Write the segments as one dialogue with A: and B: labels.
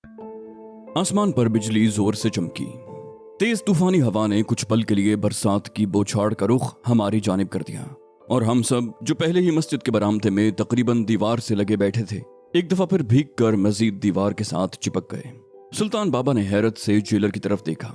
A: आसमान पर बिजली जोर से चमकी। तेज तूफानी हवा ने कुछ पल के लिए बरसात की बौछार का रुख हमारी जानिब कर दिया और हम सब जो पहले ही मस्जिद के बरामदे में तकरीबन दीवार से लगे बैठे थे, एक दफा फिर भीग कर मजीद दीवार के साथ चिपक गए। सुल्तान बाबा ने हैरत से जेलर की तरफ देखा।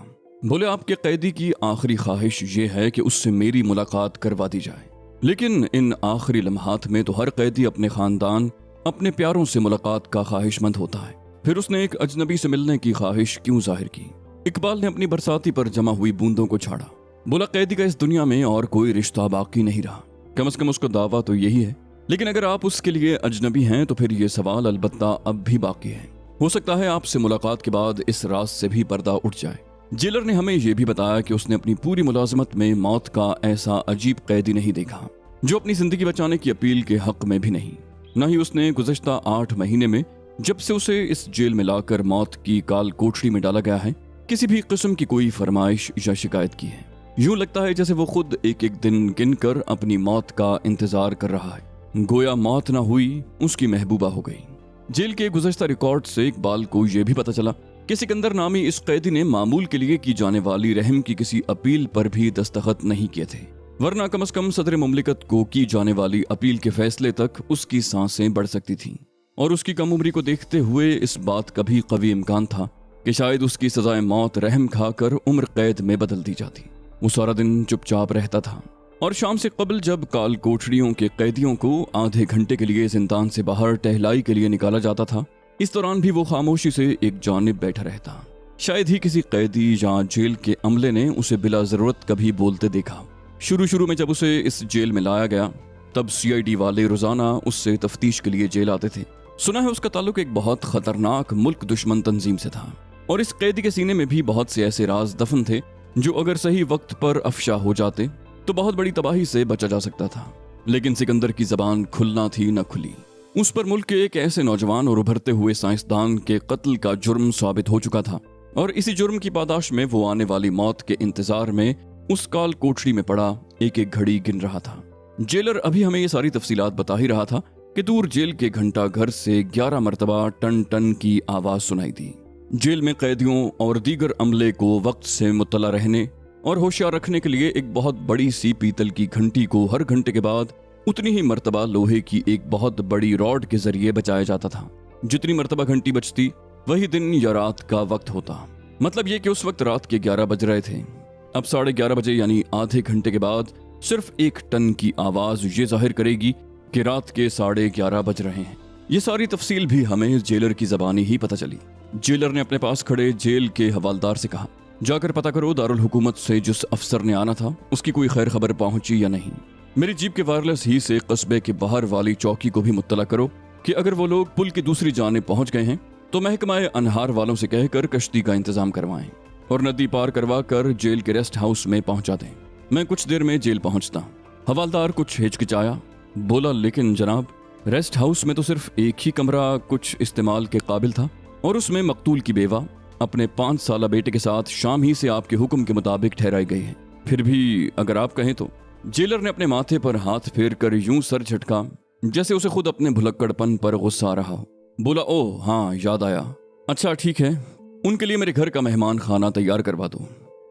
A: बोले, आपके कैदी की आखिरी ख्वाहिश ये है कि उससे मेरी मुलाकात करवा दी जाए, लेकिन इन आखिरी लम्हात में तो हर कैदी अपने खानदान, अपने प्यारों से मुलाकात का ख्वाहिशमंद होता है। फिर उसने एक अजनबी से मिलने की ख्वाहिश क्यों जाहिर की? इकबाल ने अपनी बरसाती पर जमा हुई बूंदों को छाड़ा। बोला, कैदी का इस दुनिया में और कोई रिश्ता बाकी नहीं रहा, कम से कम उसका दावा तो यही है। लेकिन अगर आप उसके लिए अजनबी हैं तो फिर ये सवाल अलबत्ता अब भी बाकी है। हो सकता है आपसे मुलाकात के बाद इस राज से भी पर्दा उठ जाए। जेलर ने हमें यह भी बताया कि उसने अपनी पूरी मुलाजमत में मौत का ऐसा अजीब कैदी नहीं देखा जो अपनी जिंदगी बचाने की अपील के हक में भी नहीं। न ही उसने गुज़श्ता 8 महीने में, जब से उसे इस जेल में लाकर मौत की काल कोठरी में डाला गया है, किसी भी किस्म की कोई फरमाइश या शिकायत की है। यूं लगता है जैसे वो खुद एक एक दिन गिनकर अपनी मौत का इंतजार कर रहा है। गोया मौत ना हुई, उसकी महबूबा हो गई। जेल के गुज़श्ता रिकॉर्ड से इकबाल को यह भी पता चला कि सिकंदर नामी इस कैदी ने मामूल के लिए की जाने वाली रहम की किसी अपील पर भी दस्तखत नहीं किए थे, वरना कम से कम सदर मुमलिकत को की जाने वाली अपील के फैसले तक उसकी सांसें बढ़ सकती थीं। और उसकी कम उम्री को देखते हुए इस बात का भी कवी इम्कान था कि शायद उसकी सजाए मौत रहम खाकर उम्र कैद में बदल दी जाती। वो सारा दिन चुपचाप रहता था और शाम से कबल जब काल कोठरियों के कैदियों को आधे घंटे के लिए जिंदान से बाहर टहलाई के लिए निकाला जाता था, इस दौरान भी वो खामोशी से एक जानिब बैठा रहता। शायद ही किसी कैदी या जेल के अमले ने उसे बिला जरूरत कभी बोलते देखा। शुरू में जब उसे इस जेल में लाया गया, तब CID वाले रोजाना उससे तफ्तीश के लिए जेल आते थे। सुना है उसका ताल्लुक एक बहुत खतरनाक मुल्क दुश्मन तंजीम से था और इस कैदी के सीने में भी बहुत से ऐसे राज दफन थे जो अगर सही वक्त पर अफशा हो जाते तो बहुत बड़ी तबाही से बचा जा सकता था। लेकिन सिकंदर की जबान खुलना थी न खुली। उस पर मुल्क के एक ऐसे नौजवान और उभरते हुए साइंसदान के कत्ल का जुर्म साबित हो चुका था और इसी जुर्म की पादाश में वो आने वाली मौत के इंतजार में उस काल कोठरी में पड़ा एक एक घड़ी गिन रहा था। जेलर अभी हमें ये सारी तफसीलात बता ही रहा था कि दूर जेल के घंटा घर से 11 मरतबा टन टन की आवाज सुनाई दी। जेल में कैदियों और दीगर अमले को वक्त से मुत्तला रहने और होशियार रखने के लिए एक बहुत बड़ी सी पीतल की घंटी को हर घंटे के बाद उतनी ही मरतबा लोहे की एक बहुत बड़ी रॉड के जरिए बजाया जाता था। जितनी मरतबा घंटी बजती वही दिन या रात का वक्त होता। मतलब ये कि उस वक्त रात के 11 बज रहे थे। अब 11:30 बजे यानी आधे घंटे के बाद सिर्फ 1 टन की आवाज ये जाहिर करेगी कि रात के 11:30 बज रहे हैं। ये सारी तफसील भी हमें जेलर की जबानी ही पता चली। जेलर ने अपने पास खड़े जेल के हवालदार से कहा, जाकर पता करो दारुल हुकूमत से जिस अफसर ने आना था उसकी कोई खैर खबर पहुंची या नहीं। मेरी जीप के वायरलेस ही से कस्बे के बाहर वाली चौकी को भी मुत्तला करो कि अगर वो लोग पुल की दूसरी जानिब पहुंच गए हैं तो महकमाए अनहार वालों से कहकर कश्ती का इंतजाम करवाएं और नदी पार करवा कर जेल के रेस्ट हाउस में पहुंचा दें। मैं कुछ देर में जेल पहुंचता। हवालदार कुछ हिचकिचाया, बोला, लेकिन जनाब, रेस्ट हाउस में तो सिर्फ एक ही कमरा कुछ इस्तेमाल के काबिल था और उसमें मकतूल की बेवा अपने 5 साला बेटे के साथ शाम ही से आपके हुक्म के मुताबिक ठहराई गई है। फिर भी अगर आप कहें तो। जेलर ने अपने माथे पर हाथ फेर कर यूं सर झटका जैसे उसे खुद अपने भुलक्कड़पन पर गुस्सा आ रहा हो। बोला, ओह हाँ, याद आया। अच्छा ठीक है, उनके लिए मेरे घर का मेहमान खाना तैयार करवा दो।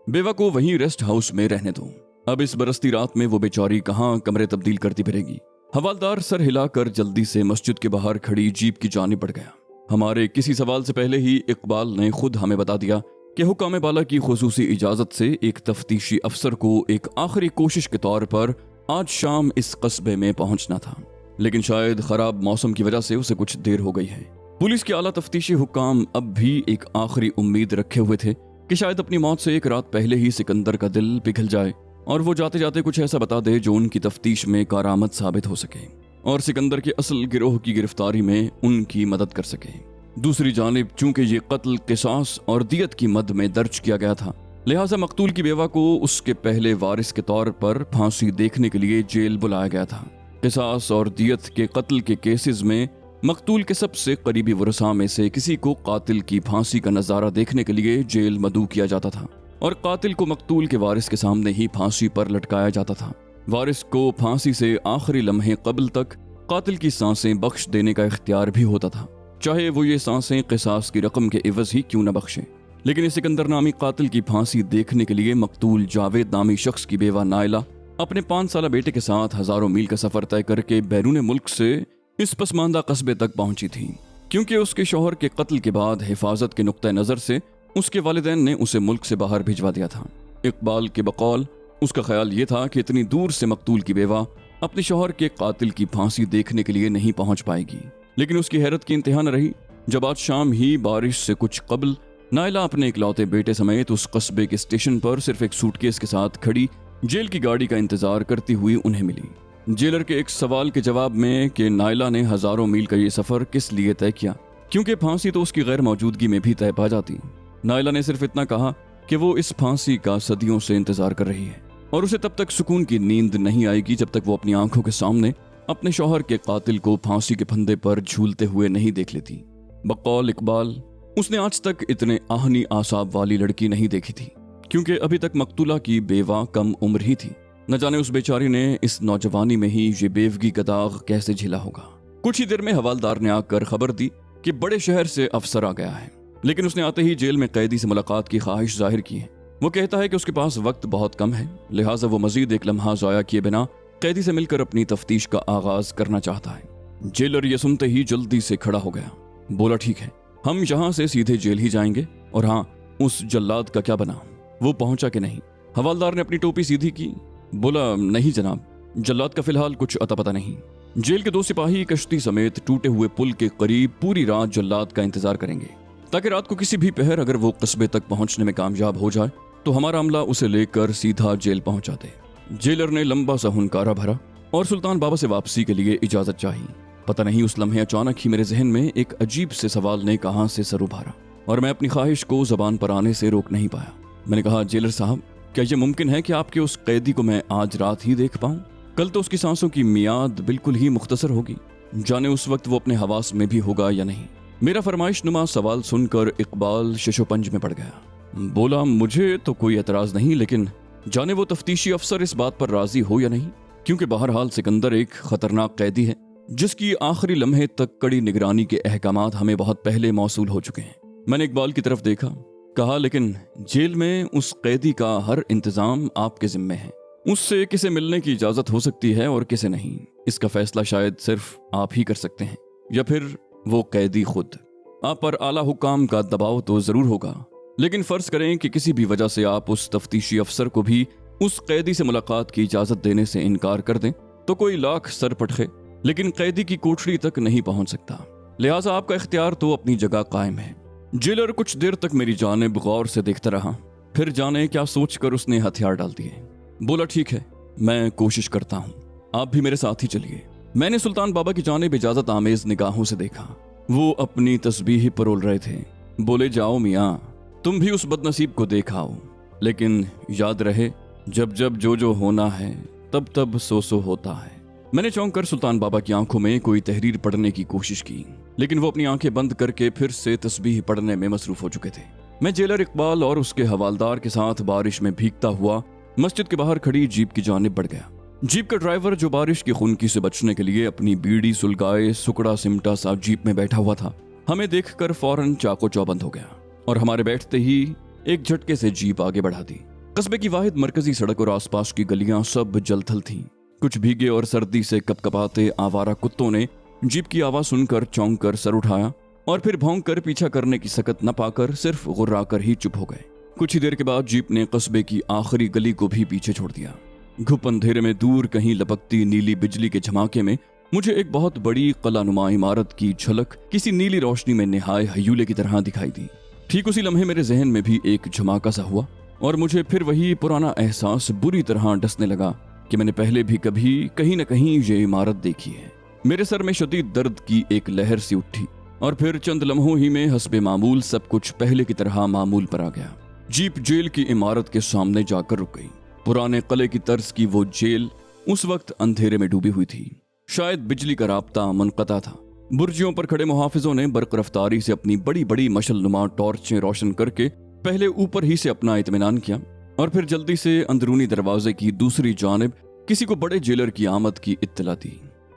A: बेवा को वहीं रेस्ट हाउस में रहने दो। अब इस बरसती रात में वो बेचारी कहाँ कमरे तब्दील करती फिरेगी। हवालदार सर हिलाकर जल्दी से मस्जिद के बाहर खड़ी जीप की जानिब बढ़ गया। हमारे किसी सवाल से पहले ही इकबाल ने खुद हमें बता दिया कि हुक्म बाला की खुसूसी इजाजत से एक तफ्तीशी अफसर को एक आखिरी कोशिश के तौर पर आज शाम इस कस्बे में पहुंचना था, लेकिन शायद खराब मौसम की वजह से उसे कुछ देर हो गई है। पुलिस के आला तफ्तीशी हुक्काम अब भी एक आखिरी उम्मीद रखे हुए थे कि शायद अपनी मौत से एक रात पहले ही सिकंदर का दिल पिघल जाए और वो जाते जाते कुछ ऐसा बता दे जो उनकी तफ्तीश में कारामद साबित हो सके और सिकंदर के असल गिरोह की गिरफ्तारी में उनकी मदद कर सके। दूसरी जानिब चूंकि ये कत्ल किसास और दियत की मद में दर्ज किया गया था, लिहाजा मकतूल की बेवा को उसके पहले वारिस के तौर पर फांसी देखने के लिए जेल बुलाया गया था। किसास और दियत के कत्ल के केसेस में मकतूल के सबसे करीबी वरसा में से किसी को कातिल की फांसी का नजारा देखने के लिए जेल मदऊ किया जाता था और कातिल को मकतूल के वारिस के सामने ही फांसी पर लटकाया जाता था। वारिस को फांसी से आखिरी लम्हे कबल तक कातिल की सांसें बख्श देने का इख्तियार भी होता था। चाहे वो ये सांसें क़िसास की रकम के इवज़ ही क्यों न बख्शें। लेकिन इस सिकंदर नामी कातिल की फांसी देखने के लिए मकतूल जावेद नामी शख्स की बेवा नायला अपने 5 साला बेटे के साथ हज़ारों मील का सफ़र तय करके बैरून मुल्क से इस पसमानदा कस्बे तक पहुंची थी, क्योंकि उसके शौहर के कत्ल के बाद हिफाजत के नुक्ता नज़र से उसके वालिदैन ने उसे मुल्क से बाहर भिजवा दिया था। इकबाल के बकौल उसका ख्याल ये था कि इतनी दूर से मकतूल की बेवा अपने शौहर के कातिल की फांसी देखने के लिए नहीं पहुंच पाएगी। लेकिन उसकी हैरत की इंतहा न रही जब आज शाम ही बारिश से कुछ कबल नायला अपने इकलौते बेटे समेत उस कस्बे के स्टेशन पर सिर्फ एक सूटकेस के साथ खड़ी जेल की गाड़ी का इंतजार करती हुई उन्हें मिली। जेलर के एक सवाल के जवाब में कि नायला ने हजारों मील का ये सफर किस लिए तय किया, क्योंकि फांसी तो उसकी गैर मौजूदगी में भी तय पा जाती। नायला ने सिर्फ इतना कहा कि वो इस फांसी का सदियों से इंतजार कर रही है और उसे तब तक सुकून की नींद नहीं आएगी जब तक वो अपनी आंखों के सामने अपने शौहर के कातिल को फांसी के फंदे पर झूलते हुए नहीं देख लेती। बकौल इकबाल, उसने आज तक इतने आहनी आसाब वाली लड़की नहीं देखी थी, क्योंकि अभी तक मकतूला की बेवा कम उम्र ही थी। न जाने उस बेचारी ने इस नौजवानी में ही ये बेवगी का दाग कैसे झेला होगा। कुछ ही देर में हवालदार ने आकर खबर दी कि बड़े शहर से अफसर आ गया है, लेकिन उसने आते ही जेल में कैदी से मुलाकात की ख्वाहिश जाहिर की है। वो कहता है कि उसके पास वक्त बहुत कम है, लिहाजा वो मजीद एक लम्हा ज़ाया किए बिना कैदी से मिलकर अपनी तफ्तीश का आगाज करना चाहता है। जेलर ये सुनते ही जल्दी से खड़ा हो गया, बोला ठीक है, हम यहाँ से सीधे जेल ही जाएंगे। और हाँ, उस जल्लाद का क्या बना, वो पहुंचा कि नहीं? हवालदार ने अपनी टोपी सीधी की, बोला नहीं जनाब, जल्लाद का फिलहाल कुछ अता पता नहीं। जेल के 2 सिपाही कश्ती समेत टूटे हुए पुल के करीब पूरी रात जल्लाद का इंतजार करेंगे, ताकि रात को किसी भी पहर अगर वो कस्बे तक पहुंचने में कामयाब हो जाए तो हमारा अमला उसे लेकर सीधा जेल पहुंचा दे। जेलर ने लंबा सा हुनकारा भरा और सुल्तान बाबा से वापसी के लिए इजाजत चाही। पता नहीं उस लम्हे अचानक ही मेरे जहन में एक अजीब से सवाल ने कहां से सर उभारा और मैं अपनी ख्वाहिश को जबान पर आने से रोक नहीं पाया। मैंने कहा, जेलर साहब, क्या ये मुमकिन है कि आपके उस कैदी को मैं आज रात ही देख पाऊं? कल तो उसकी सांसों की मियाद बिल्कुल ही मुख्तसर होगी, जाने उस वक्त वो अपने हवास में भी होगा या नहीं। मेरा फरमाइश नुमा सवाल सुनकर इकबाल शशोपंज में पड़ गया। बोला, मुझे तो कोई एतराज नहीं, लेकिन जाने वो तफ्तीशी अफसर इस बात पर राजी हो या नहीं, क्योंकि बहरहाल सिकंदर एक खतरनाक कैदी है जिसकी आखिरी लम्हे तक कड़ी निगरानी के अहकामात हमें बहुत पहले मौसूल हो चुके हैं। मैंने इकबाल की तरफ देखा, कहा, लेकिन जेल में उस कैदी का हर इंतजाम आपके जिम्मे है। उससे किसे मिलने की इजाजत हो सकती है और किसे नहीं, इसका फैसला शायद सिर्फ आप ही कर सकते हैं, या फिर वो कैदी खुद। आप पर आला हुकाम का दबाव तो जरूर होगा, लेकिन फर्ज करें कि किसी भी वजह से आप उस तफ्तीशी अफसर को भी उस कैदी से मुलाकात की इजाजत देने से इनकार कर दें तो कोई लाख सर पटखे, लेकिन कैदी की कोठरी तक नहीं पहुंच सकता। लिहाजा आपका इख्तियार तो अपनी जगह कायम है। जेलर कुछ देर तक मेरी जानिब गौर से देखता रहा, फिर जाने क्या सोचकर उसने हथियार डाल दिए। बोला, ठीक है, मैं कोशिश करता हूँ, आप भी मेरे साथ ही चलिए। मैंने सुल्तान बाबा की जानिब इजाजत आमेज निगाहों से देखा। वो अपनी तस्बीह परोल रहे थे। बोले, जाओ मियाँ, तुम भी उस बदनसीब को देख आओ, लेकिन याद रहे, जब जब जो जो होना है तब तब सो होता है। मैंने चौंक कर सुल्तान बाबा की आंखों में कोई तहरीर पढ़ने की कोशिश की, लेकिन वो अपनी आंखें बंद करके फिर से तस्बीह पढ़ने में मसरूफ हो चुके थे। मैं जेलर इकबाल और उसके हवालदार के साथ बारिश में भीगता हुआ मस्जिद के बाहर खड़ी जीप की जानिब बढ़ गया। जीप का ड्राइवर, जो बारिश की खुनकी से बचने के लिए अपनी बीड़ी सुलगाए सुकड़ा सिमटा सा जीप में बैठा हुआ था, हमें देखकर फौरन चाको चौबंद हो गया और हमारे बैठते ही एक झटके से जीप आगे बढ़ा दी। कस्बे की वाहिद मरकजी सड़क और आसपास की गलियां सब जलथल थीं। कुछ भीगे और सर्दी से कपकपाते आवारा कुत्तों ने जीप की आवाज सुनकर चौंक कर सर उठाया और फिर भौंक कर पीछा करने की सकत न पाकर सिर्फ गुर्राकर ही चुप हो गए। कुछ ही देर के बाद जीप ने कस्बे की आखिरी गली को भी पीछे छोड़ दिया। घुप अंधेरे में दूर कहीं लपकती नीली बिजली के झमाके में मुझे एक बहुत बड़ी कलानुमा इमारत की झलक किसी नीली रोशनी में निहाय हयूले की तरह दिखाई दी। ठीक उसी लम्हे मेरे जहन में भी एक झमाका सा हुआ और मुझे फिर वही पुराना एहसास बुरी तरह डसने लगा कि मैंने पहले भी कभी कहीं न कहीं ये इमारत देखी है। मेरे सर में शदीद दर्द की एक लहर सी उठी और फिर चंद लम्हों ही में हस्बे मामूल सब कुछ पहले की तरह मामूल पर आ गया। जीप जेल की इमारत के सामने जाकर रुक गई। पुराने किले की तर्ज की वो जेल उस वक्त अंधेरे में डूबी हुई थी। शायद बिजली का राब्ता मुनक़ता था। बुर्जियों पर खड़े मुहाफिजों ने बर्क रफ्तारी से अपनी बड़ी बड़ी मशलनुमा टॉर्चें रोशन करके पहले ऊपर ही से अपना इत्मीनान किया और फिर जल्दी से अंदरूनी दरवाजे की दूसरी जानिब किसी को बड़े जेलर की आमद की इत्तला दी।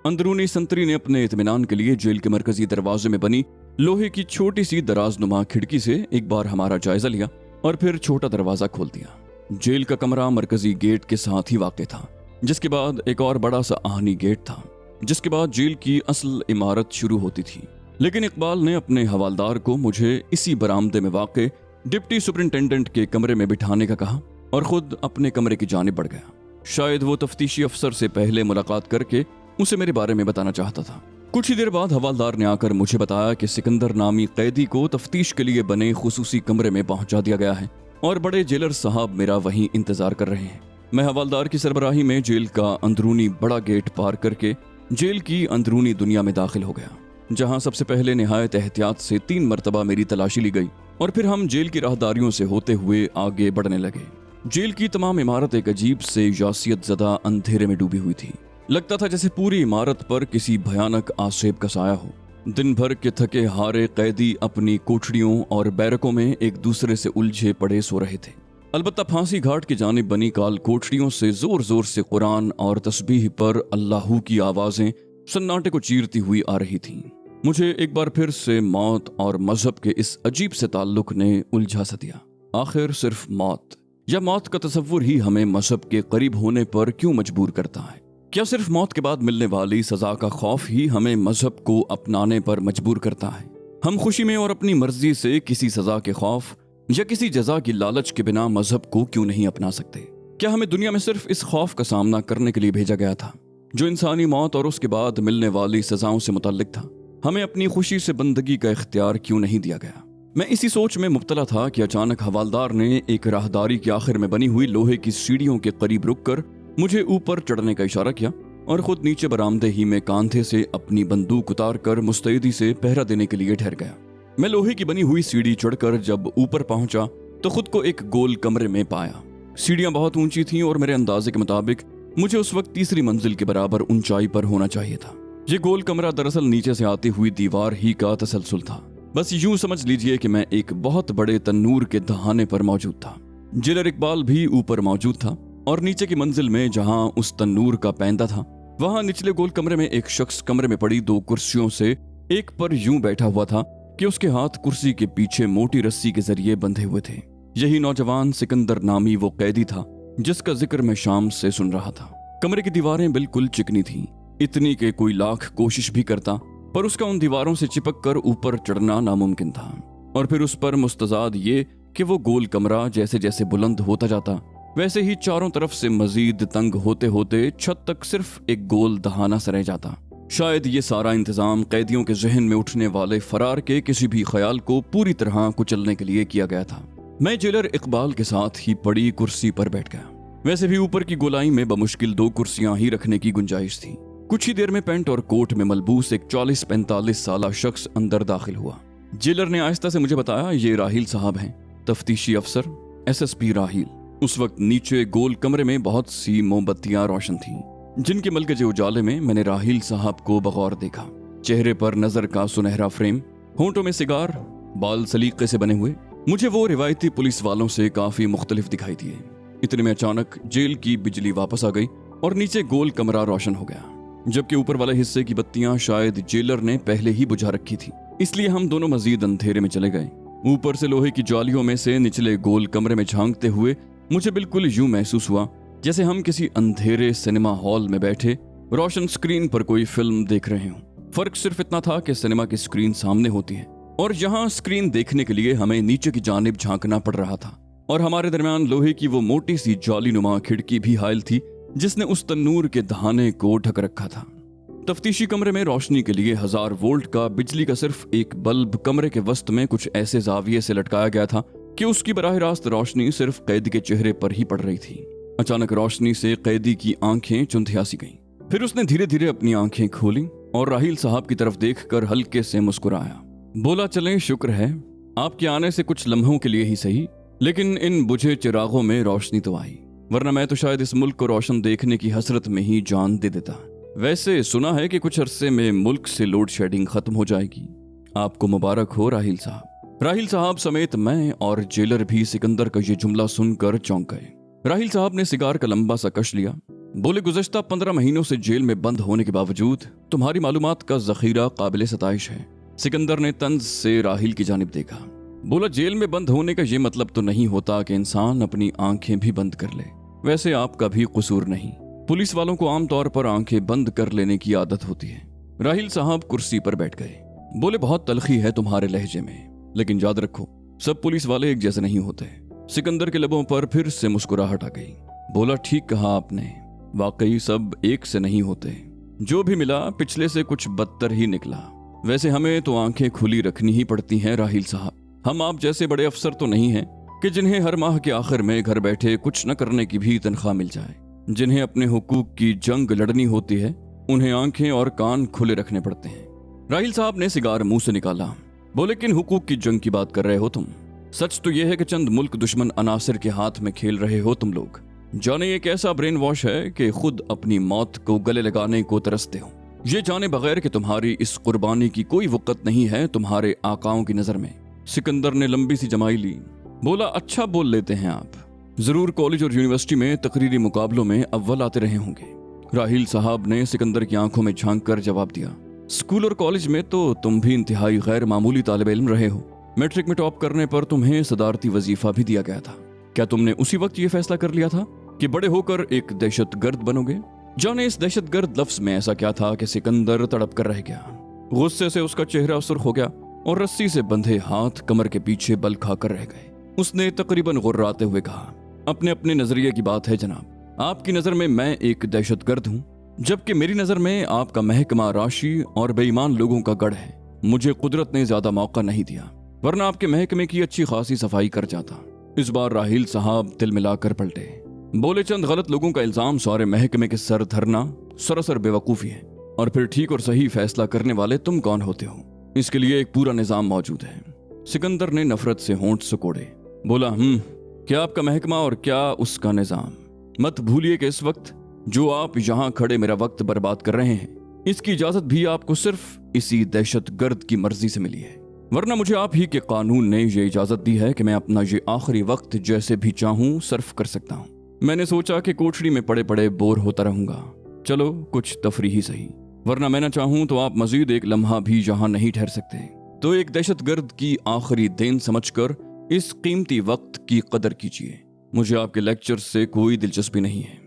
A: अंदरूनी संतरी ने अपने इत्मीनान के लिए जेल के मरकजी दरवाजे में बनी लोहे की छोटी सी दराजनुमा खिड़की से एक बार हमारा जायजा लिया और फिर छोटा दरवाजा खोल दिया। जेल का कमरा मरकजी गेट के साथ ही वाक़ था, जिसके बाद एक और बड़ा सा आहनी गेट था, जिसके बाद जेल की असल इमारत शुरू होती थी। लेकिन इकबाल ने अपने हवालदार को मुझे इसी बरामदे में वाक़ डिप्टी सुपरिंटेंडेंट के कमरे में बिठाने का कहा और खुद अपने कमरे की जानिब बढ़ गया। शायद वो तफ्तीशी अफसर से पहले मुलाकात करके उसे मेरे बारे में बताना चाहता था। कुछ ही देर बाद हवालदार ने आकर मुझे बताया कि सिकंदर नामी कैदी को तफ्तीश के लिए बने खुसूसी कमरे में पहुंचा दिया गया है और बड़े जेलर साहब मेरा वहीं इंतजार कर रहे हैं। मैं हवालदार की सरबराही में जेल का अंदरूनी बड़ा गेट पार करके जेल की अंदरूनी दुनिया में दाखिल हो गया, जहां सबसे पहले निहायत एहतियात से 3 मरतबा मेरी तलाशी ली गई और फिर हम जेल की राहदारियों से होते हुए आगे बढ़ने लगे। जेल की तमाम इमारत एक अजीब से यासियत ज़दा अंधेरे में डूबी हुई थी। लगता था जैसे पूरी इमारत पर किसी भयानक आसेब का साया हो। दिन भर के थके हारे कैदी अपनी कोठड़ियों और बैरकों में एक दूसरे से उलझे पड़े सो रहे थे। अलबत्ता फांसी घाट की जानिब बनी काल कोठड़ियों से जोर जोर से कुरान और तस्बीह पर अल्लाहू की आवाजें सन्नाटे को चीरती हुई आ रही थीं। मुझे एक बार फिर से मौत और मजहब के इस अजीब से ताल्लुक ने उलझा सा दिया। आखिर सिर्फ मौत या मौत का तसव्वुर ही हमें मजहब के करीब होने पर क्यों मजबूर करता है? क्या सिर्फ मौत के बाद मिलने वाली सजा का खौफ ही हमें मजहब को अपनाने पर मजबूर करता है? हम खुशी में और अपनी मर्जी से किसी सजा के खौफ या किसी जजा की लालच के बिना मजहब को क्यों नहीं अपना सकते? क्या हमें दुनिया में सिर्फ इस खौफ का सामना करने के लिए भेजा गया था जो इंसानी मौत और उसके बाद मिलने वाली सजाओं से मुतल्लिक था? हमें अपनी खुशी से बंदगी का इख्तियार क्यों नहीं दिया गया? मैं इसी सोच में मुब्तला था कि अचानक हवालदार ने एक राहदारी के आखिर में बनी हुई लोहे की सीढ़ियों के करीब रुककर मुझे ऊपर चढ़ने का इशारा किया और खुद नीचे बरामदे ही में कांधे से अपनी बंदूक उतार कर मुस्तैदी से पहरा देने के लिए ठहर गया। मैं लोहे की बनी हुई सीढ़ी चढ़कर जब ऊपर पहुंचा तो खुद को एक गोल कमरे में पाया। सीढ़ियां बहुत ऊंची थीं और मेरे अंदाजे के मुताबिक मुझे उस वक्त तीसरी मंजिल के बराबर ऊंचाई पर होना चाहिए था। ये गोल कमरा दरअसल नीचे से आती हुई दीवार ही का तसलसल था। बस यूं समझ लीजिए कि मैं एक बहुत बड़े तन्नूर के दहाने पर मौजूद था। जेलर इकबाल भी ऊपर मौजूद था और नीचे की मंजिल में जहां उस तन्नूर का पैंदा था, वहां निचले गोल कमरे में एक शख्स कमरे में पड़ी 2 कुर्सियों से एक पर यूं बैठा हुआ था कि उसके हाथ कुर्सी के पीछे मोटी रस्सी के जरिए बंधे हुए थे। यही नौजवान सिकंदर नामी वो कैदी था जिसका जिक्र मैं शाम से सुन रहा था। कमरे की दीवारें बिल्कुल चिकनी थीं, इतनी कि कोई लाख कोशिश भी करता पर उसका उन दीवारों से चिपक कर ऊपर चढ़ना नामुमकिन था। और फिर उस पर मुस्तजाद ये कि वो गोल कमरा जैसे जैसे बुलंद होता जाता वैसे ही चारों तरफ से मजीद तंग होते होते छत तक सिर्फ एक गोल दहाना सा रह जाता। शायद ये सारा इंतजाम कैदियों के जहन में उठने वाले फरार के किसी भी ख्याल को पूरी तरह कुचलने के लिए किया गया था। मैं जेलर इकबाल के साथ ही पड़ी कुर्सी पर बैठ गया। वैसे भी ऊपर की गोलाई में बमुश्किल 2 कुर्सियां ही रखने की गुंजाइश थी। कुछ ही देर में पैंट और कोट में मलबूस एक 40-45 साला शख्स अंदर दाखिल हुआ। जेलर ने आहिस्ता से मुझे बताया, ये राहिल साहब हैं, तफ्तीशी अफसर SSP राहिल। उस वक्त नीचे गोल कमरे में बहुत सी मोमबत्तियां रोशन थीं, जिनके मलगजे उजाले में मैंने राहिल साहब को बगौर देखा। चेहरे पर नजर का सुनहरा फ्रेम, होंठों में सिगार, बाल सलीके से बने हुए। मुझे वो रिवायती पुलिस वालों से काफी मुख्तलिफ दिखाई दिए। इतने में अचानक जेल की बिजली वापस आ गई और नीचे गोल कमरा रोशन हो गया, जबकि ऊपर वाले हिस्से की बत्तियां शायद जेलर ने पहले ही बुझा रखी थी। इसलिए हम दोनों मजीद अंधेरे में चले गए। ऊपर से लोहे की जालियों में से निचले गोल कमरे में झांकते हुए मुझे बिल्कुल यूं महसूस हुआ जैसे हम किसी अंधेरे सिनेमा हॉल में बैठे रोशन स्क्रीन पर कोई फिल्म देख रहे हों। फर्क सिर्फ इतना था कि सिनेमा की स्क्रीन सामने होती है और यहाँ स्क्रीन देखने के लिए हमें नीचे की जानिब झांकना पड़ रहा था, और हमारे दरमियान लोहे की वो मोटी सी जाली नुमा खिड़की भी हायल थी जिसने उस तन्नूर के दहाने को ढक रखा था। तफ्तीशी कमरे में रोशनी के लिए 1000 वोल्ट का बिजली का सिर्फ एक बल्ब कमरे के वस्त में कुछ ऐसे जाविये से लटकाया गया था कि उसकी बराह रास्त रोशनी सिर्फ कैदी के चेहरे पर ही पड़ रही थी। अचानक रोशनी से कैदी की आंखें चुंधियासी गईं। फिर उसने धीरे धीरे अपनी आंखें खोली और राहिल साहब की तरफ देखकर हल्के से मुस्कुराया। बोला, चलें, शुक्र है आपके आने से कुछ लम्हों के लिए ही सही, लेकिन इन बुझे चिरागों में रोशनी तो आई, वरना मैं तो शायद इस मुल्क को रोशन देखने की हसरत में ही जान दे देता। वैसे सुना है कि कुछ अरसे में मुल्क से लोड शेडिंग खत्म हो जाएगी। आपको मुबारक हो राहिल साहब। राहिल साहब समेत मैं और जेलर भी सिकंदर का ये जुमला सुनकर चौंक गए। राहिल साहब ने सिगार का लंबा सा कश लिया। बोले, गुज़श्ता 15 महीनों से जेल में बंद होने के बावजूद तुम्हारी मालूमात का जखीरा काबिल सताइश है। सिकंदर ने तंज से राहिल की जानिब देखा। बोला, जेल में बंद होने का ये मतलब तो नहीं होता कि इंसान अपनी आंखें भी बंद कर ले। वैसे आपका भी कसूर नहीं। पुलिस वालों को आमतौर पर आंखें बंद कर लेने की आदत होती है। राहिल साहब कुर्सी पर बैठ गए। बोले, बहुत तलखी है तुम्हारे लहजे में, लेकिन याद रखो सब पुलिस वाले एक जैसे नहीं होते। सिकंदर के लबों पर फिर से मुस्कुराहट आ गई। बोला, ठीक कहा आपने, वाकई सब एक से नहीं होते। जो भी मिला पिछले से कुछ बदतर ही निकला। वैसे हमें तो आंखें खुली रखनी ही पड़ती हैं राहिल साहब। हम आप जैसे बड़े अफसर तो नहीं हैं कि जिन्हें हर माह के आखिर में घर बैठे कुछ न करने की भी तनख्वाह मिल जाए। जिन्हें अपने हुकूक की जंग लड़नी होती है उन्हें आंखें और कान खुले रखने पड़ते हैं। राहिल साहब ने सिगार मुंह से निकाला। बोले, किन हुकूक की जंग की बात कर रहे हो तुम? सच तो यह है कि चंद मुल्क दुश्मन अनासिर के हाथ में खेल रहे हो तुम लोग। जाने एक ऐसा ब्रेन वॉश है कि खुद अपनी मौत को गले लगाने को तरसते हो। ये जाने बगैर कि तुम्हारी इस कुर्बानी की कोई वक़्त नहीं है तुम्हारे आकाओं की नजर में। सिकंदर ने लंबी सी जमाई ली। बोला, अच्छा बोल लेते हैं आप, जरूर कॉलेज और यूनिवर्सिटी में तकरीरी मुकाबलों में अव्वल आते रहे होंगे। राहिल साहब ने सिकंदर की आंखों में झांक कर जवाब दिया, स्कूल और कॉलेज में तो तुम भी इंतहाई गैर मामूली तालिब इल्म रहे हो। मैट्रिक में टॉप करने पर तुम्हें सदारती वजीफा भी दिया गया था। क्या तुमने उसी वक्त ये फैसला कर लिया था कि बड़े होकर एक दहशतगर्द बनोगे? जाने इस दहशतगर्द लफ्ज में ऐसा क्या था कि सिकंदर तड़प कर रह गया। गुस्से से उसका चेहरा सुर्ख हो गया और रस्सी से बंधे हाथ कमर के पीछे बल खाकर रह गए। उसने तकरीबन गुर्राते हुए कहा, अपने अपने नजरिए की बात है जनाब। आपकी नजर में मैं एक दहशतगर्द हूँ, जबकि मेरी नजर में आपका महकमा राशि और बेईमान लोगों का गढ़ है। मुझे कुदरत ने ज्यादा मौका नहीं दिया, वरना आपके महकमे की अच्छी खासी सफाई कर जाता। इस बार राहिल साहब तिल मिलाकर पलटे। बोले, चंद गलत लोगों का इल्जाम सारे महकमे के सर धरना सरासर बेवकूफी है, और फिर ठीक और सही फैसला करने वाले तुम कौन होते हो? इसके लिए एक पूरा निजाम मौजूद है। सिकंदर ने नफरत से होंठ सुकोड़े। बोला, क्या आपका महकमा और क्या उसका निजाम? मत भूलिए कि इस वक्त जो आप यहाँ खड़े मेरा वक्त बर्बाद कर रहे हैं, इसकी इजाजत भी आपको सिर्फ इसी दहशतगर्द की मर्जी से मिली है, वरना मुझे आप ही के कानून ने ये इजाजत दी है कि मैं अपना ये आखिरी वक्त जैसे भी चाहूं सर्फ कर सकता हूं। मैंने सोचा कि कोठरी में पड़े पड़े बोर होता रहूंगा, चलो कुछ तफरीही सही, वरना मैं ना चाहूं तो आप मजीद एक लम्हा भी यहाँ नहीं ठहर सकते। तो एक दहशतगर्द की आखिरी देन समझकर इस कीमती वक्त की कदर कीजिए। मुझे आपके लेक्चर से कोई दिलचस्पी नहीं है।